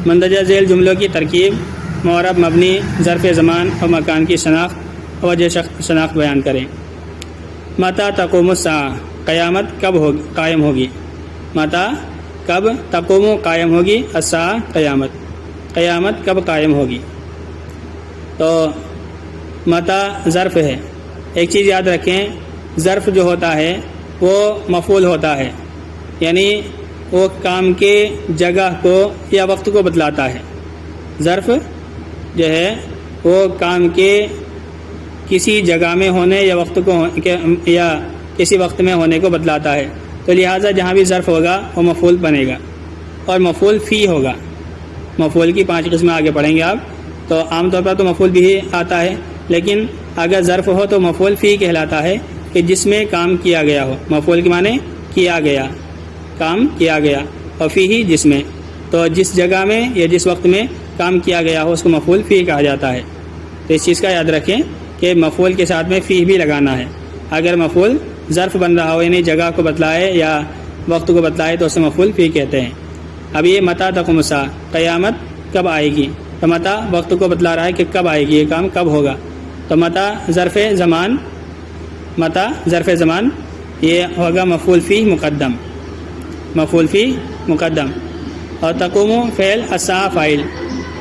مندرجہ ذیل جملوں کی ترکیب، معرب، مبنی، ظرف زمان اور مکان کی شناخت، وجہ شناخت بیان کریں۔ متی تقوم الساعہ، قیامت کب قائم ہوگی؟ متی کب، تقوم قائم ہوگی، الساعہ قیامت کب قائم ہوگی؟ تو متی ظرف ہے۔ ایک چیز یاد رکھیں، ظرف جو ہوتا ہے وہ مفعول ہوتا ہے، یعنی وہ کام کے جگہ کو یا وقت کو بتلاتا ہے۔ ظرف جو ہے وہ کام کے کسی جگہ میں ہونے یا وقت کو یا کسی وقت میں ہونے کو بتلاتا ہے، تو لہٰذا جہاں بھی ظرف ہوگا وہ مفعول بنے گا اور مفعول فی ہوگا۔ مفعول کی 5 قسمیں آگے پڑھیں گے آپ، تو عام طور پر تو مفعول بھی آتا ہے، لیکن اگر ظرف ہو تو مفعول فی کہلاتا ہے کہ جس میں کام کیا گیا ہو۔ مفعول کے معنی کیا گیا، کام کیا گیا، اور فی ہی جس میں، تو جس جگہ میں یا جس وقت میں کام کیا گیا ہو اس کو مفعول فی کہا جاتا ہے۔ تو اس چیز کا یاد رکھیں کہ مفعول کے ساتھ میں فی بھی لگانا ہے۔ اگر مفعول ظرف بن رہا ہو یعنی جگہ کو بتلائے یا وقت کو بتلائے تو اسے مفعول فی کہتے ہیں۔ اب یہ متی تقوم الساعہ، قیامت کب آئے گی، تو متی وقت کو بتلا رہا ہے کہ کب آئے گی، یہ کام کب ہوگا، تو متی ظرف زمان، متی ظرف زمان یہ ہوگا مفعول فی مقدم، مفعول فی مقدم۔ اور تقوم فعل، الساعہ فاعل،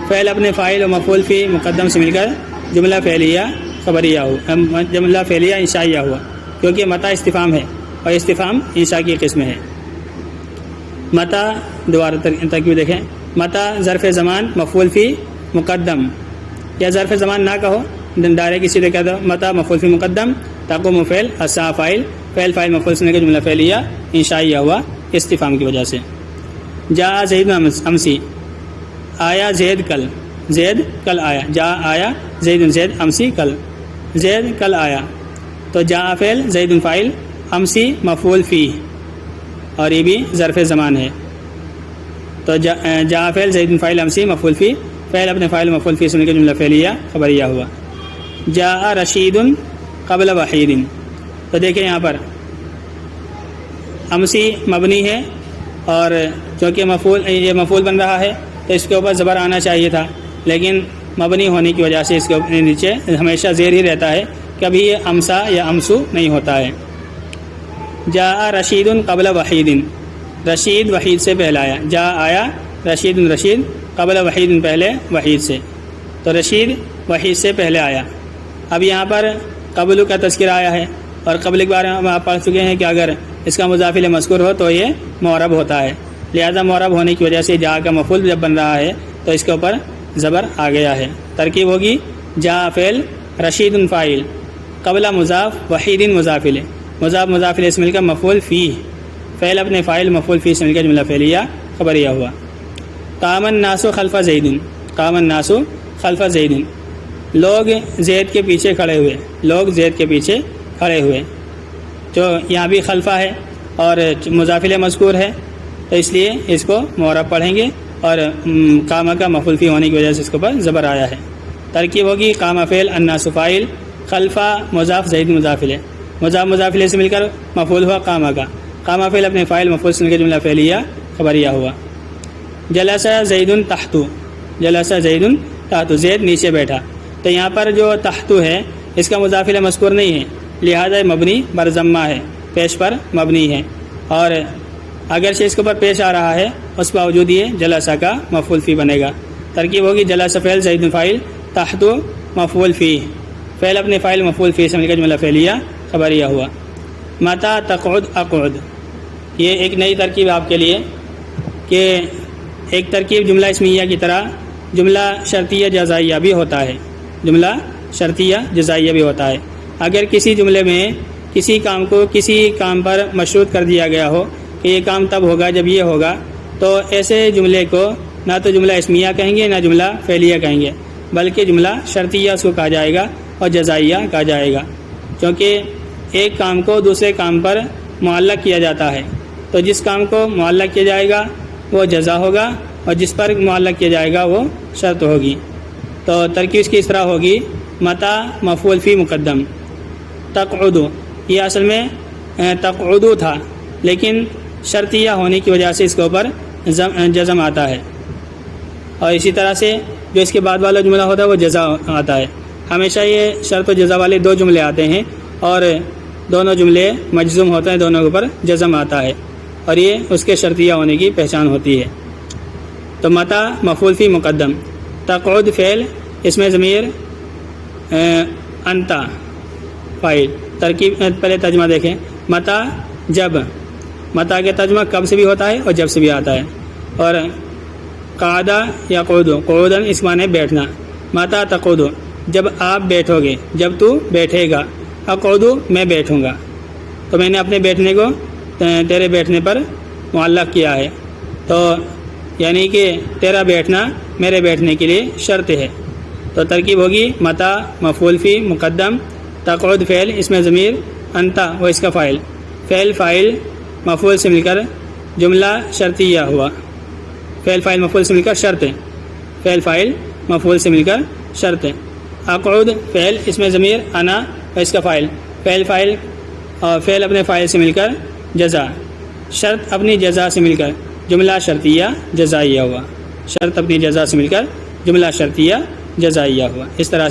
فعل اپنے فاعل اور مفعول فی مقدم سے مل کر جملہ فعلیہ خبریہ ہوا، جملہ فعلیہ انشائیہ ہوا، کیونکہ متی استفہام ہے اور استفہام انشاء کی قسم ہے۔ متی دوبارہ ترکیب دیکھیں، متی ظرف زمان مفعول فی مقدم، یا ظرف زمان نہ کہو، ڈائریکٹ اسی طرح کہہ دو، متی مفعول فی مقدم، تقوم فعل، الساعہ فاعل، فعل فاعل مفعول سے مل کر جملہ فعلیہ انشائیہ ہوا استفہام کی وجہ سے۔ جاء زید امسی، آیا زید کل، زید کل آیا، جاء آیا، زید امسی کل، زید کل آیا، تو جاء فعل، زید فاعل، امسی مفعول فی، اور یہ بھی ظرف زمان ہے، تو جاء فعل، زید فاعل، امسی مفعول فی، فعل اپنے فاعل مفعول فی سے مل کر جملہ فعلیہ خبریہ ہوا۔ جاء رشید قبل وحید، تو دیکھیں یہاں پر امسی مبنی ہے اور چونکہ یہ مفعول بن رہا ہے تو اس کے اوپر زبر آنا چاہیے تھا، لیکن مبنی ہونے کی وجہ سے اس کے نیچے ہمیشہ زیر ہی رہتا ہے، کبھی یہ امسا یا امسو نہیں ہوتا ہے۔ جاء رشید قبل وحید، رشید وحید سے پہلے آیا، جاء آیا رشید، رشید قبل وحید پہلے وحید سے، تو رشید وحید سے پہلے آیا۔ اب یہاں پر قبل کا تذکرہ آیا ہے، اور قبل کے بارے میں آپ پڑھ چکے ہیں کہ اگر اس کا مضاف الیہ مذکور ہو تو یہ معرب ہوتا ہے، لہذا معرب ہونے کی وجہ سے جاء کا مفعول جب بن رہا ہے تو اس کے اوپر زبر آ گیا ہے۔ ترکیب ہوگی جاء فعل، رشید فاعل، قبل مضاف، وحید مضاف الیہ، مضاف مضاف الیہ سے مل کر مفعول فی، فعل اپنے فاعل مفعول فی سے مل کر جملہ فعلیہ خبریہ ہوا۔ قام الناس خلف زید، قام الناس خلف زید، لوگ زید کے پیچھے کھڑے ہوئے، لوگ زید کے پیچھے کھڑے ہوئے، جو یہاں بھی خلفہ ہے اور مضاف الیہ مذکور ہے تو اس لیے اس کو معرب پڑھیں گے، اور قام کا مفعول فی ہونے کی وجہ سے اس کے اوپر زبر آیا ہے۔ ترکیب ہوگی قام فعل، الناس فاعل، خلفہ مضاف، زید مضاف الیہ، مضاف مضاف الیہ سے مل کر مفعول ہوا قام کا، قام فعل اپنے فاعل مفعول سے مل کر جملہ فعلیہ خبریہ ہوا۔ جلس زید تحت، جلس زید تحت، زید نیچے بیٹھا، تو یہاں پر جو تحت ہے اس کا مضاف الیہ مذکور نہیں ہے، لہذا مبنی بر ضمہ ہے، پیش پر مبنی ہے، اور اگرچہ اس کے اوپر پیش آ رہا ہے اس باوجود یہ جلسہ کا مفعول فی بنے گا۔ ترکیب ہوگی جلسہ فعل، زید فاعل، تحت مفعول فی، فعل اپنے فاعل مفعول فی سے مل کر جملہ فعلیہ خبریہ ہوا۔ متی تقعد اقعد، یہ ایک نئی ترکیب آپ کے لیے کہ ایک ترکیب جملہ اسمیہ کی طرح جملہ شرطیہ جزائیہ بھی ہوتا ہے، جملہ شرطیہ جزائیہ بھی ہوتا ہے۔ اگر کسی جملے میں کسی کام کو کسی کام پر مشروط کر دیا گیا ہو کہ یہ کام تب ہوگا جب یہ ہوگا، تو ایسے جملے کو نہ تو جملہ اسمیہ کہیں گے نہ جملہ فعلیہ کہیں گے، بلکہ جملہ شرطیہ اس کو کہا جائے گا اور جزائیہ کہا جائے گا، کیونکہ ایک کام کو دوسرے کام پر معلق کیا جاتا ہے، تو جس کام کو معلق کیا جائے گا وہ جزا ہوگا اور جس پر معلق کیا جائے گا وہ شرط ہوگی۔ تو ترکیب اس کی اس طرح ہوگی متی مفعول فی مقدم، تقعد، یہ اصل میں تقعدو تھا لیکن شرطیہ ہونے کی وجہ سے اس کے اوپر جزم آتا ہے، اور اسی طرح سے جو اس کے بعد والا جملہ ہوتا ہے وہ جزا آتا ہے. ہمیشہ یہ شرط و جزا والے دو جملے آتے ہیں اور دونوں جملے مجزوم ہوتے ہیں, دونوں کے اوپر جزم آتا ہے اور یہ اس کے شرطیہ ہونے کی پہچان ہوتی ہے. تو متا مفعول فی مقدم, تقعد فعل, اس میں ضمیر انتا فاعل. ترکیب پہلے ترجمہ دیکھیں. متا جب, متا کے ترجمہ کب سے بھی ہوتا ہے اور جب سے بھی آتا ہے. اور قعدہ یا قعودو, قعودن اس معنی بیٹھنا. متا تقعدو, جب آپ بیٹھو گے, جب تو بیٹھے گا. اقعدو میں بیٹھوں گا, تو میں نے اپنے بیٹھنے کو تیرے بیٹھنے پر معلق کیا ہے. تو یعنی کہ تیرا بیٹھنا میرے بیٹھنے کے لیے شرط ہے. تو ترکیب ہوگی متا مفعول فی مقدم, تقعد فعل, اس میں ضمیر انتا وہ اس کا فاعل, فعل فاعل مفعول سے مل کر جملہ شرطیہ ہوا. فعل فاعل مفعول سے مل کر شرط, فعل فاعل مفعول سے مل کر شرط. اقعد فعل, اس میں ضمیر انا و اس کا فاعل, فعل فاعل اور فعل اپنے فاعل سے مل کر جزا, شرط اپنی جزا سے مل کر جملہ شرطیہ جزائیہ ہوا. شرط اپنی جزا سے مل کر جملہ شرطیہ جزائیہ ہوا. اس طرح